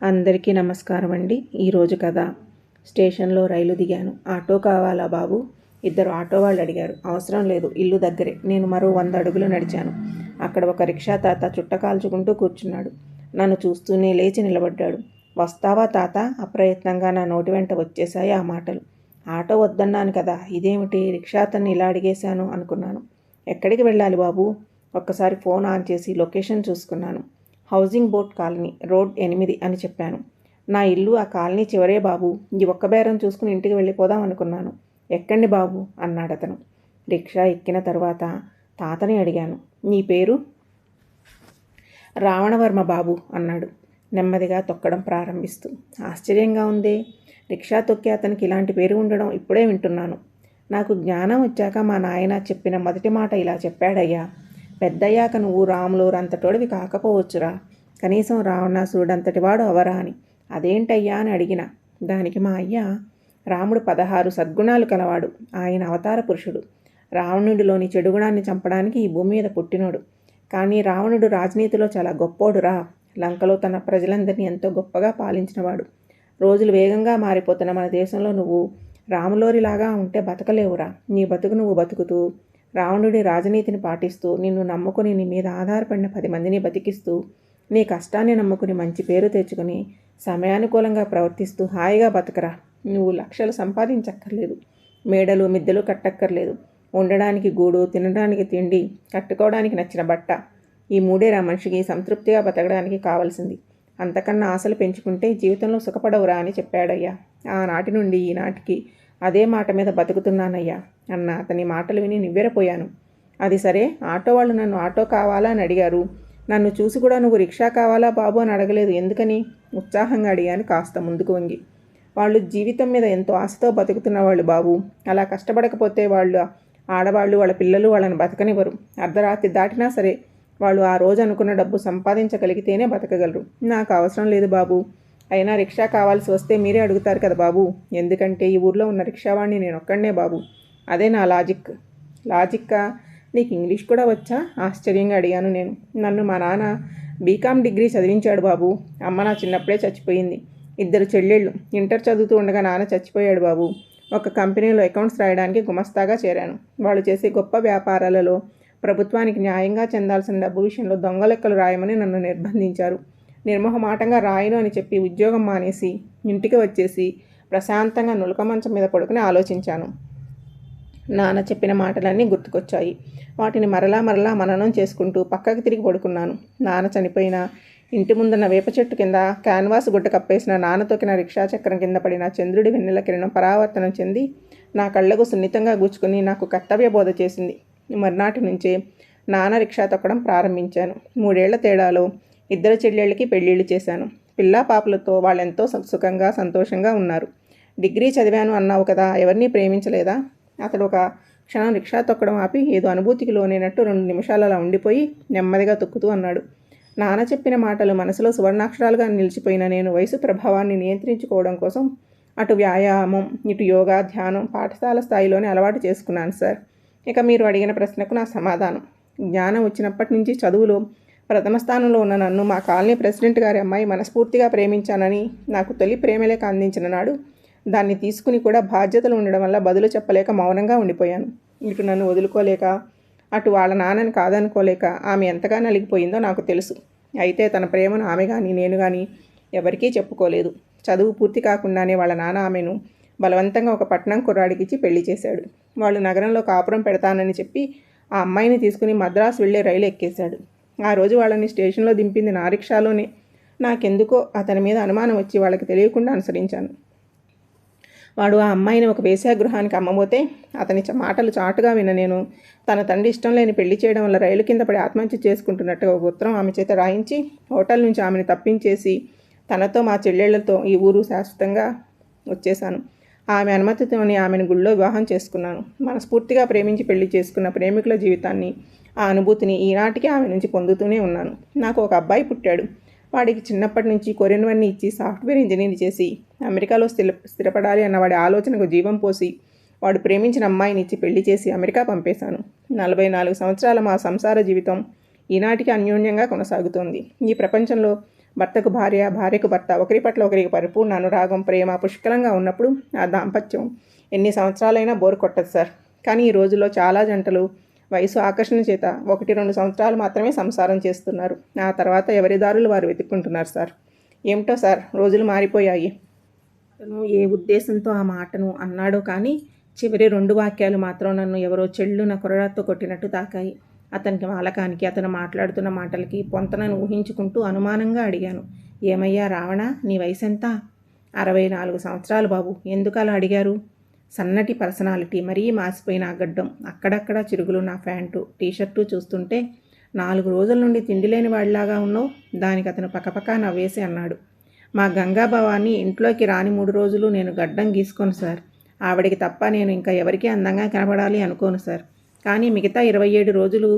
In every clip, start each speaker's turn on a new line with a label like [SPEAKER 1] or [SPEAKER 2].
[SPEAKER 1] అందరికీ నమస్కారం అండి. ఈరోజు కథ. స్టేషన్లో రైలు దిగాను. ఆటో కావాలా బాబు? ఇద్దరు ఆటో వాళ్ళు అడిగారు. అవసరం లేదు, ఇల్లు దగ్గరే. నేను మరో 100 అడుగులు నడిచాను. అక్కడ ఒక రిక్షా తాత చుట్ట కాల్చుకుంటూ కూర్చున్నాడు. నన్ను చూస్తూనే లేచి నిలబడ్డాడు. వస్తావా తాత? అప్రయత్నంగా నా నోటి వెంట వచ్చేశాయి ఆ మాటలు. ఆటో వద్దన్నాను కదా, ఇదేమిటి రిక్షా అతన్ని ఇలా అడిగేశాను అనుకున్నాను. ఎక్కడికి వెళ్ళాలి బాబు? ఒక్కసారి ఫోన్ ఆన్ చేసి లొకేషన్ చూసుకున్నాను. హౌసింగ్ బోట్ కాలనీ, రోడ్ 8 అని చెప్పాను. నా ఇల్లు ఆ కాలనీ చివరే బాబు. ఈ ఒక్క బేరం చూసుకుని ఇంటికి వెళ్ళిపోదాం అనుకున్నాను. ఎక్కండి బాబు అన్నాడు అతను. రిక్షా ఎక్కిన తర్వాత తాతని అడిగాను, నీ పేరు? రావణవర్మ బాబు అన్నాడు నెమ్మదిగా తొక్కడం ప్రారంభిస్తూ. ఆశ్చర్యంగా ఉందే, రిక్షా తొక్కే అతనికి ఇలాంటి పేరు ఉండడం ఇప్పుడే వింటున్నాను. నాకు జ్ఞానం వచ్చాక మా నాయన చెప్పిన మొదటి మాట ఇలా చెప్పాడయ్యా, పెద్దయ్యాక నువ్వు రాములూరు అంతటోడివి కాకపోవచ్చురా, కనీసం రావణాసురుడంతటివాడు అవరా అని. అదేంటయ్యా అని అడిగిన దానికి మా అయ్య, రాముడు 16 సద్గుణాలు కలవాడు. ఆయన అవతార పురుషుడు. రావణుడిలోని చెడుగుణాన్ని చంపడానికి ఈ భూమి మీద పుట్టినోడు. కానీ రావణుడు రాజనీతిలో చాలా గొప్పోడురా. లంకలో తన ప్రజలందరినీ ఎంతో గొప్పగా పాలించినవాడు. రోజులు వేగంగా మారిపోతున్న మన దేశంలో నువ్వు రాములోరిలాగా ఉంటే బతకలేవురా. నీ బతుకు నువ్వు బతుకుతూ రావణుడి రాజనీతిని పాటిస్తూ, నిన్ను నమ్ముకుని నీ మీద ఆధారపడిన 10 మందిని బతికిస్తూ, నీ కష్టాన్ని నమ్ముకుని మంచి పేరు తెచ్చుకుని సమయానుకూలంగా ప్రవర్తిస్తూ హాయిగా బతకరా. నువ్వు లక్షలు సంపాదించక్కర్లేదు, మేడలు మిద్దెలు కట్టక్కర్లేదు. ఉండడానికి గూడు, తినడానికి తిండి, కట్టుకోవడానికి నచ్చిన బట్ట, ఈ మూడేరా మనిషికి సంతృప్తిగా బతకడానికి కావాల్సింది. అంతకన్నా ఆశలు పెంచుకుంటే జీవితంలో సుఖపడవురా అని చెప్పాడయ్యా. ఆనాటి నుండి ఈనాటికి అదే మాట మీద బతుకుతున్నానయ్యా అన్న అతని మాటలు విని నివ్వెరపోయాను. అది సరే, ఆటో వాళ్ళు నన్ను ఆటో కావాలా అని అడిగారు. నన్ను చూసి కూడా నువ్వు రిక్షా కావాలా బాబు అని అడగలేదు, ఎందుకని? ఉత్సాహంగా అడిగాను కాస్త ముందుకు వంగి. వాళ్ళు జీవితం మీద ఎంతో ఆశతో బతుకుతున్న వాళ్ళు బాబు. అలా కష్టపడకపోతే వాళ్ళు, ఆడవాళ్ళు, వాళ్ళ పిల్లలు వాళ్ళని బతకనివ్వరు. అర్ధరాత్రి దాటినా సరే వాళ్ళు ఆ రోజు అనుకున్న డబ్బు సంపాదించగలిగితేనే బతకగలరు. నాకు అవసరం లేదు బాబు. అయినా రిక్షా కావాల్సి వస్తే మీరే అడుగుతారు కదా బాబు. ఎందుకంటే ఈ ఊర్లో ఉన్న రిక్షావాడిని నేను ఒక్కడనే బాబు. అదే నా లాజిక్కా? నీకు ఇంగ్లీష్ కూడా వచ్చా? ఆశ్చర్యంగా అడిగాను నేను. నన్ను మా నాన్న బీకామ్ డిగ్రీ చదివించాడు బాబు. అమ్మ నా చిన్నప్పుడే చచ్చిపోయింది. 2 చెల్లెళ్ళు. ఇంటర్ చదువుతూ ఉండగా నాన్న చచ్చిపోయాడు బాబు. ఒక కంపెనీలో అకౌంట్స్ రాయడానికి గుమస్తాగా చేరాను. వాళ్ళు చేసే గొప్ప వ్యాపారాలలో ప్రభుత్వానికి న్యాయంగా చెందాల్సిన డబ్బు విషయంలో దొంగ లెక్కలు రాయమని నన్ను నిర్బంధించారు. నిర్మోహమాటంగా రాయను అని చెప్పి ఉద్యోగం మానేసి ఇంటికి వచ్చేసి ప్రశాంతంగా నులక మంచం మీద పడుకుని ఆలోచించాను. నాన్న చెప్పిన మాటలన్నీ గుర్తుకొచ్చాయి. వాటిని మరలా మననం చేసుకుంటూ పక్కకి తిరిగి పడుకున్నాను. నాన్న చనిపోయిన ఇంటి ముందున్న వేప చెట్టు కింద క్యాన్వాస్ గుడ్డ కప్పేసిన నాన్న తొక్కిన రిక్షా చక్రం కింద పడిన చంద్రుడి వెన్నెల కిరణం పరావర్తనం చెంది నా కళ్ళకు సున్నితంగా గుచ్చుకుని నాకు కర్తవ్య బోధ చేసింది. మర్నాటి నుంచే నాన్న రిక్షా తొక్కడం ప్రారంభించాను. 3 ఏళ్ల తేడాలో 2 చెల్లెళ్ళకి పెళ్ళిళ్ళు చేశాను. పిల్లా పాపలతో వాళ్ళెంతో సుఖంగా సంతోషంగా ఉన్నారు. డిగ్రీ చదివాను అన్నావు కదా, ఎవరిని ప్రేమించలేదా? అతడు ఒక క్షణం రిక్షా తొక్కడం ఆపి ఏదో అనుభూతికి లోనైనట్టు 2 నిమిషాలు అలా ఉండిపోయి నెమ్మదిగా తొక్కుతూ అన్నాడు, నాన్న చెప్పిన మాటలు మనసులో సువర్ణాక్షరాలుగా నిలిచిపోయిన నేను వయసు ప్రభావాన్ని నియంత్రించుకోవడం కోసం అటు వ్యాయామం, ఇటు యోగా, ధ్యానం పాఠశాల స్థాయిలోనే అలవాటు చేసుకున్నాను సార్. ఇక మీరు అడిగిన ప్రశ్నకు నా సమాధానం, జ్ఞానం వచ్చినప్పటి నుంచి చదువులో ప్రథమ స్థానంలో ఉన్న నన్ను మా కాలనీ ప్రెసిడెంట్ గారి అమ్మాయి మనస్ఫూర్తిగా ప్రేమించానని నాకు తొలి ప్రేమలేఖ అందించిన నాడు దాన్ని తీసుకుని కూడా బాధ్యతలు ఉండడం వల్ల బదులు చెప్పలేక మౌనంగా ఉండిపోయాను. ఇటు నన్ను వదులుకోలేక, అటు వాళ్ళ నాన్నని కాదనుకోలేక ఆమె ఎంతగా నలిగిపోయిందో నాకు తెలుసు. అయితే తన ప్రేమను ఆమె కానీ నేను కానీ ఎవరికీ చెప్పుకోలేదు. చదువు పూర్తి కాకుండానే వాళ్ళ నాన్న ఆమెను బలవంతంగా ఒక పట్నం కుర్రాడికిచ్చి పెళ్లి చేశాడు. వాళ్ళు నగరంలో కాపురం పెడతానని చెప్పి ఆ అమ్మాయిని తీసుకుని మద్రాసు వెళ్ళే రైలు ఎక్కేశాడు. ఆ రోజు వాళ్ళని స్టేషన్లో దింపింది నా రిక్షాలోనే. నాకెందుకో అతని మీద అనుమానం వచ్చి వాళ్ళకి తెలియకుండా అనుసరించాను. వాడు ఆ అమ్మాయిని ఒక వేశ్యాగృహానికి అమ్మబోతే అతని మాటలు చాటుగా విన్న నేను తన తండ్రి ఇష్టం లేని పెళ్లి చేయడం వల్ల రైలు కింద పడి ఆత్మహత్య చేసుకుంటున్నట్టుగా ఒక ఉత్తరం ఆమె చేత రాయించి హోటల్ నుంచి ఆమెను తప్పించేసి తనతో మా చెల్లెళ్లతో ఈ ఊరు శాశ్వతంగా వచ్చేశాను. ఆమె అనుమతితోనే ఆమెను గుళ్ళో వివాహం చేసుకున్నాను. మనస్ఫూర్తిగా ప్రేమించి పెళ్లి చేసుకున్న ప్రేమికుల జీవితాన్ని, ఆ అనుభూతిని ఈనాటికి ఆమె నుంచి పొందుతూనే ఉన్నాను. నాకు ఒక అబ్బాయి పుట్టాడు. వాడికి చిన్నప్పటి నుంచి కొరియన్వన్నీ ఇచ్చి సాఫ్ట్వేర్ ఇంజనీర్ చేసి అమెరికాలో స్థిరపడాలి అన్న వాడి ఆలోచనకు జీవం పోసి వాడు ప్రేమించిన అమ్మాయిని ఇచ్చి పెళ్లి చేసి అమెరికా పంపేశాను. 44 సంవత్సరాల మా సంసార జీవితం ఈనాటికి అన్యోన్యంగా కొనసాగుతోంది. ఈ ప్రపంచంలో భర్తకు భార్య, భార్యకు భర్త ఒకరి పట్ల ఒకరికి పరిపూర్ణ అనురాగం, ప్రేమ పుష్కలంగా ఉన్నప్పుడు ఆ దాంపత్యం ఎన్ని సంవత్సరాలైనా బోరు కొట్టదు సార్. కానీ ఈ రోజుల్లో చాలా జంటలు వయసు ఆకర్షణ చేత 1-2 సంవత్సరాలు మాత్రమే సంసారం చేస్తున్నారు. ఆ తర్వాత ఎవరి దారులు వారు వెతుక్కుంటున్నారు సార్. ఏమిటో సార్, రోజులు మారిపోయాయి. అతను ఏ ఉద్దేశంతో ఆ మాటను అన్నాడో కానీ చివరి 2 వాక్యాలు మాత్రం నన్ను ఎవరో చెళ్ళున కొరడాతో కొట్టినట్టు తాకాయి. అతనికి వాలకానికి, అతను మాట్లాడుతున్న మాటలకి పొంతనను ఊహించుకుంటూ అనుమానంగా అడిగాను. ఏమయ్యా రావణ, నీ వయసెంత? 64 సంవత్సరాలు బాబు. ఎందుకు అలా అడిగారు? సన్నటి పర్సనాలిటీ, మరీ మాసిపోయిన గడ్డం, అక్కడక్కడ చిరుగులు, నా ప్యాంటు టీషర్టు చూస్తుంటే 4 రోజుల నుండి తిండి లేని వాడిలాగా ఉన్నావు. దానికి అతను పకపకా నవ్వేసి అన్నాడు, మా గంగాభవాన్ని ఇంట్లోకి రాని 3 రోజులు నేను గడ్డం గీసుకోను సార్. ఆవిడికి తప్ప నేను ఇంకా ఎవరికీ అందంగా కనబడాలి అనుకోను సార్. కానీ మిగతా 27 రోజులు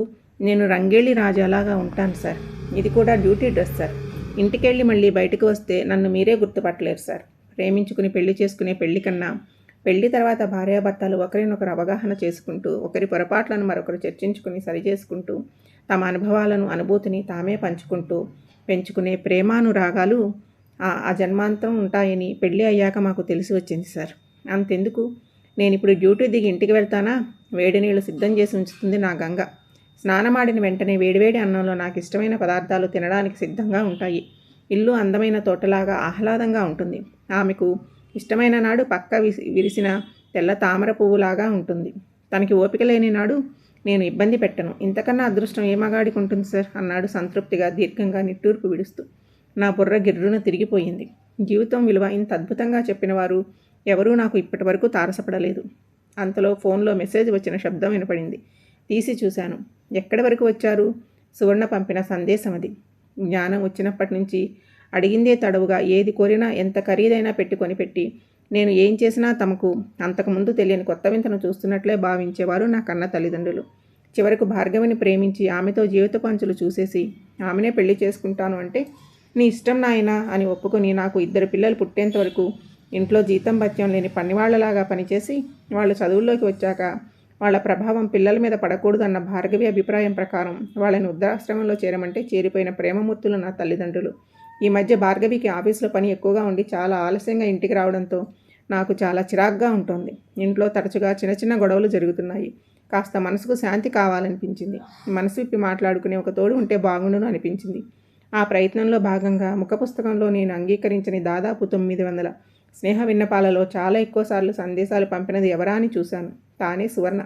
[SPEAKER 1] నేను రంగేళి రాజాలాగా ఉంటాను సార్. ఇది కూడా డ్యూటీ డ్రెస్ సార్. ఇంటికెళ్ళి మళ్ళీ బయటకు వస్తే నన్ను మీరే గుర్తుపట్టలేరు సార్. ప్రేమించుకుని పెళ్లి చేసుకునే పెళ్లి కన్నా పెళ్లి తర్వాత భార్యాభర్తలు ఒకరినొకరు అవగాహన చేసుకుంటూ, ఒకరి పొరపాట్లను మరొకరు చర్చించుకుని సరిచేసుకుంటూ, తమ అనుభవాలను, అనుభూతిని తామే పంచుకుంటూ పెంచుకునే ప్రేమానురాగాలు ఆ జన్మాంతం ఉంటాయని పెళ్ళి అయ్యాక మాకు తెలిసి వచ్చింది సార్. అంతెందుకు, నేను ఇప్పుడు డ్యూటీ దిగి ఇంటికి వెళ్తానా, వేడి నీళ్లు సిద్ధం చేసి ఉంచుతుంది నా గంగ. స్నానమాడిన వెంటనే వేడివేడి అన్నంలో నాకు ఇష్టమైన పదార్థాలు తినడానికి సిద్ధంగా ఉంటాయి. ఇల్లు అందమైన తోటలాగా ఆహ్లాదంగా ఉంటుంది. ఆమెకు ఇష్టమైన నాడు పక్క విరిసిన తెల్ల తామర పువ్వులాగా ఉంటుంది. తనకి ఓపిక లేని నాడు నేను ఇబ్బంది పెట్టను. ఇంతకన్నా అదృష్టం ఏ మగాడికి ఉంటుంది సార్ అన్నాడు సంతృప్తిగా, దీర్ఘంగా నిట్టూర్పు విడుస్తూ. నా బుర్ర గిర్రున తిరిగిపోయింది. జీవితం విలువ ఇంత అద్భుతంగా చెప్పిన వారు ఎవరూ నాకు ఇప్పటి వరకు తారసపడలేదు. అంతలో ఫోన్లో మెసేజ్ వచ్చిన శబ్దం వినపడింది. తీసి చూశాను. ఎక్కడి వరకు వచ్చారు? సువర్ణ పంపిన సందేశం అది. జ్ఞానం వచ్చినప్పటి నుంచి అడిగిందే తడవుగా ఏది కోరినా ఎంత ఖరీదైనా పెట్టి నేను ఏం చేసినా తమకు అంతకుముందు తెలియని కొత్త వింతను చూస్తున్నట్లే భావించేవారు నా కన్న తల్లిదండ్రులు. చివరకు భార్గవిని ప్రేమించి ఆమెతో జీవిత పంచులు చూసేసి ఆమెనే పెళ్లి చేసుకుంటాను అంటే, నీ ఇష్టం నాయనా అని ఒప్పుకొని నాకు 2 పిల్లలు పుట్టేంత వరకు ఇంట్లో జీతం భత్యం లేని పనివాళ్లలాగా పనిచేసి వాళ్ళు చదువుల్లోకి వచ్చాక వాళ్ళ ప్రభావం పిల్లల మీద పడకూడదన్న భార్గవి అభిప్రాయం ప్రకారం వాళ్ళని వృద్ధాశ్రమంలో చేరమంటే చేరిపోయిన ప్రేమమూర్తులు నా తల్లిదండ్రులు. ఈ మధ్య భార్గవికి ఆఫీసులో పని ఎక్కువగా ఉండి చాలా ఆలస్యంగా ఇంటికి రావడంతో నాకు చాలా చిరాగ్గా ఉంటుంది. ఇంట్లో తరచుగా చిన్న చిన్న గొడవలు జరుగుతున్నాయి. కాస్త మనసుకు శాంతి కావాలనిపించింది. మనసు విప్పి మాట్లాడుకునే ఒక తోడు ఉంటే బాగుండును అనిపించింది. ఆ ప్రయత్నంలో భాగంగా ముఖపుస్తకంలో నేను అంగీకరించని దాదాపు 900 స్నేహ విన్నపాలలో చాలా ఎక్కువసార్లు సందేశాలు పంపినది ఎవరా అని చూశాను. తానే సువర్ణ.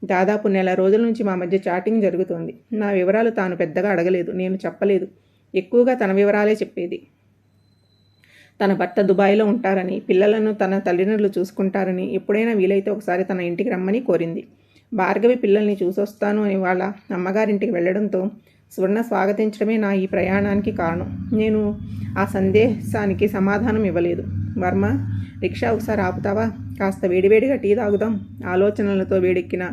[SPEAKER 1] దాదాపు నెల రోజుల నుంచి మా మధ్య చాటింగ్ జరుగుతోంది. నా వివరాలు తాను పెద్దగా అడగలేదు, నేను చెప్పలేదు. ఎక్కువగా తన వివరాలే చెప్పేది. తన భర్త దుబాయ్లో ఉంటారని, పిల్లలను తన తల్లిదండ్రులు చూసుకుంటారని, ఎప్పుడైనా వీలైతే ఒకసారి తన ఇంటికి రమ్మని కోరింది. భార్గవి పిల్లల్ని చూసొస్తాను అని వాళ్ళ అమ్మగారింటికి వెళ్లడంతో సువర్ణ స్వాగతించడమే నా ఈ ప్రయాణానికి కారణం. నేను ఆ సందేశానికి సమాధానం ఇవ్వలేదు. వర్మ, రిక్షా ఒకసారి ఆపుతావా? కాస్త వేడివేడిగా టీ తాగుదాం, ఆలోచనలతో వేడెక్కిన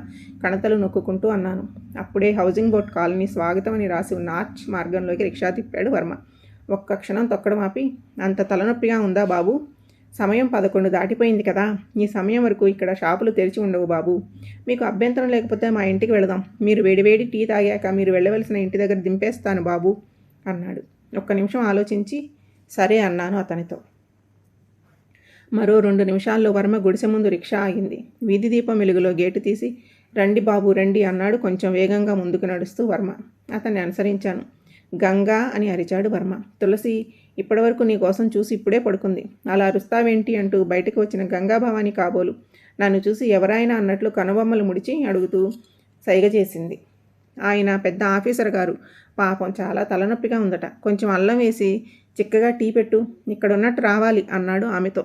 [SPEAKER 1] కణతలు నొక్కుంటూ అన్నాను. అప్పుడే హౌసింగ్ బోర్డ్ కాలనీ స్వాగతం అని రాసి ఉన్న ఆర్చ్ మార్గంలోకి రిక్షా తిప్పాడు వర్మ. ఒక్క క్షణం తొక్కడం ఆపి, అంత తలనొప్పిగా ఉందా బాబు? సమయం 11 దాటిపోయింది కదా. ఈ సమయం వరకు ఇక్కడ షాపులు తెరిచి ఉండవు బాబు. మీకు అభ్యంతరం లేకపోతే మా ఇంటికి వెళదాం. మీరు వేడివేడి టీ తాగాక మీరు వెళ్ళవలసిన ఇంటి దగ్గర దింపేస్తాను బాబు అన్నాడు. ఒక్క నిమిషం ఆలోచించి సరే అన్నాను అతనితో. మరో 2 నిమిషాల్లో వర్మ గుడిసె ముందు రిక్షా ఆగింది. వీధి దీపం వెలుగులో గేటు తీసి, రండి బాబు రండి అన్నాడు కొంచెం వేగంగా ముందుకు నడుస్తూ వర్మ. అతన్ని అనుసరించాను. గంగా అని అరిచాడు వర్మ. తులసి ఇప్పటివరకు నీ కోసం చూసి ఇప్పుడే పడుకుంది. అలా అరుస్తావేంటి అంటూ బయటకు వచ్చిన గంగాభవాని కాబోలు నన్ను చూసి ఎవరైనా అన్నట్లు కనుబొమ్మలు ముడిచి అడుగుతూ సైగ చేసింది. ఆయన పెద్ద ఆఫీసర్ గారు. పాపం చాలా తలనొప్పిగా ఉందట. కొంచెం అల్లం వేసి చిక్కగా టీ పెట్టు, ఇక్కడున్నట్టు రావాలి అన్నాడు ఆమెతో.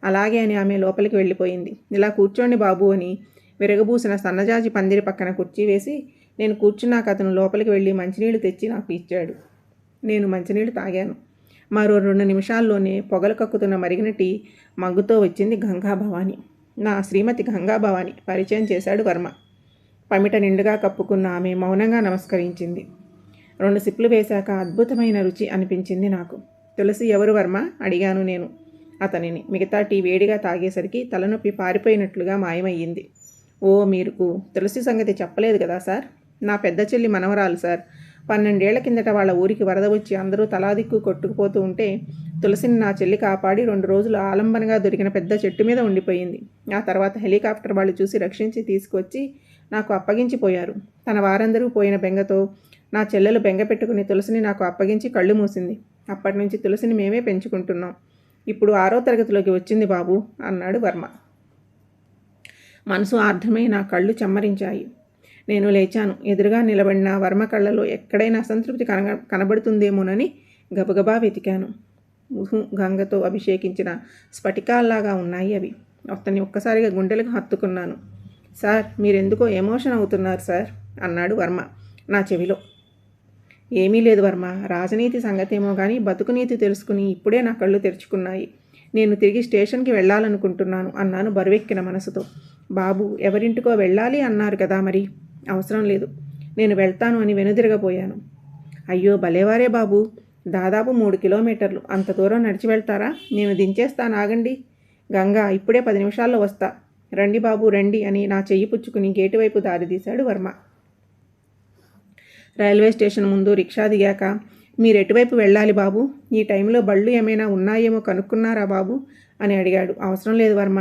[SPEAKER 1] అలాగే అని ఆమె లోపలికి వెళ్ళిపోయింది. ఇలా కూర్చోండి బాబు అని విరగబూసిన సన్నజాజి పందిరి పక్కన కుర్చీ వేసి నేను కూర్చున్నాక అతను లోపలికి వెళ్ళి మంచినీళ్ళు తెచ్చి నాకు ఇచ్చాడు. నేను మంచినీళ్ళు తాగాను. మరో 2 నిమిషాల్లోనే పొగలు కక్కుతున్న మరిగిన టీ మగ్గుతో వచ్చింది గంగాభవాని. నా శ్రీమతి గంగాభవాని పరిచయం చేశాడు వర్మ. పమిట నిండుగా కప్పుకున్న ఆమె మౌనంగా నమస్కరించింది. 2 సిప్లు వేశాక అద్భుతమైన రుచి అనిపించింది నాకు. తులసి ఎవరు వర్మ అడిగాను నేను అతనిని. మిగతా టీ వేడిగా తాగేసరికి తలనొప్పి పారిపోయినట్లుగా మాయమయ్యింది. ఓ, మీకు తులసి సంగతి చెప్పలేదు కదా సార్? నా పెద్ద చెల్లి మనవరాలు సార్. 12 ఏళ్ల కిందట వాళ్ళ ఊరికి వరద వచ్చి అందరూ తలాదిక్కు కొట్టుకుపోతూ ఉంటే తులసిని నా చెల్లి కాపాడి 2 రోజులు ఆలంబనగా దొరికిన పెద్ద చెట్టు మీద ఉండిపోయింది. ఆ తర్వాత హెలికాప్టర్ వాళ్ళు చూసి రక్షించి తీసుకొచ్చి నాకు అప్పగించిపోయారు. తన వారందరూ పోయిన బెంగతో నా చెల్లెలు బెంగ పెట్టుకుని తులసిని నాకు అప్పగించి కళ్ళు మూసింది. అప్పటి నుంచి తులసిని మేమే పెంచుకుంటున్నాం. ఇప్పుడు 6వ తరగతిలోకి వచ్చింది బాబు అన్నాడు వర్మ. మనసు ఆర్ద్రమై నా కళ్ళు చెమ్మరించాయి. నేను లేచాను. ఎదురుగా నిలబడిన వర్మ కళ్ళలో ఎక్కడైనా అసంతృప్తి కనబడుతుందేమోనని గబగబా వెతికాను. గంగతో అభిషేకించిన స్ఫటికాల్లాగా ఉన్నాయి అవి. అతన్ని ఒక్కసారిగా గుండెలకు హత్తుకున్నాను. సార్, మీరెందుకో ఎమోషన్ అవుతున్నారు సార్ అన్నాడు వర్మ నా చెవిలో. ఏమీ లేదు వర్మ, రాజనీతి సంగతేమో కానీ బతుకునీతి తెలుసుకుని ఇప్పుడే నా కళ్ళు తెరుచుకున్నాయి. నేను తిరిగి స్టేషన్కి వెళ్ళాలనుకుంటున్నాను అన్నాను బరువెక్కిన మనసుతో. బాబు, ఎవరింటికో వెళ్ళాలి అన్నారు కదా, మరి అవసరం లేదు, నేను వెళ్తాను అని వెనుదిరగపోయాను. అయ్యో భలేవారే బాబు, దాదాపు 3 కిలోమీటర్లు, అంత దూరం నడిచి వెళ్తారా? నేను దించేస్తాను, ఆగండి. గంగా, ఇప్పుడే 10 నిమిషాల్లో వస్తా, రండి బాబు రండి అని నా చెయ్యి పుచ్చుకుని గేటు వైపు దారితీశాడు వర్మ. రైల్వే స్టేషన్ ముందు రిక్షా దిగాక, మీరెటువైపు వెళ్ళాలి బాబు? ఈ టైంలో బళ్ళు ఏమైనా ఉన్నాయేమో కనుక్కున్నారా బాబు అని అడిగాడు. అవసరం లేదు వర్మ,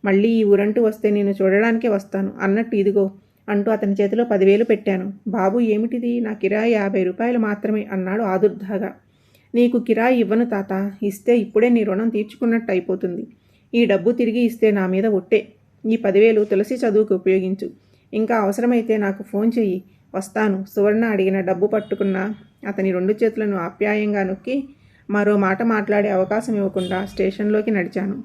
[SPEAKER 1] మళ్ళీ ఈ ఊరంటూ వస్తే నేను చూడడానికే వస్తాను. అన్నట్టు ఇదిగో అంటూ అతని చేతిలో 10,000 పెట్టాను. బాబు, ఏమిటిది? నా కిరాయి 50 రూపాయలు మాత్రమే అన్నాడు ఆదుర్దాగా. నీకు కిరాయి ఇవ్వను తాత, ఇస్తే ఇప్పుడే నీ రుణం తీర్చుకున్నట్టు అయిపోతుంది. ఈ డబ్బు తిరిగి ఇస్తే నా మీద ఒట్టే. ఈ 10,000 తులసి చదువుకు ఉపయోగించు. ఇంకా అవసరమైతే నాకు ఫోన్ చెయ్యి, వస్తాను. సువర్ణ అడిగిన డబ్బు పట్టుకున్న అతని 2 చేతులను ఆప్యాయంగా నొక్కి మరో మాట మాట్లాడే అవకాశం ఇవ్వకుండా స్టేషన్లోకి నడిచాను.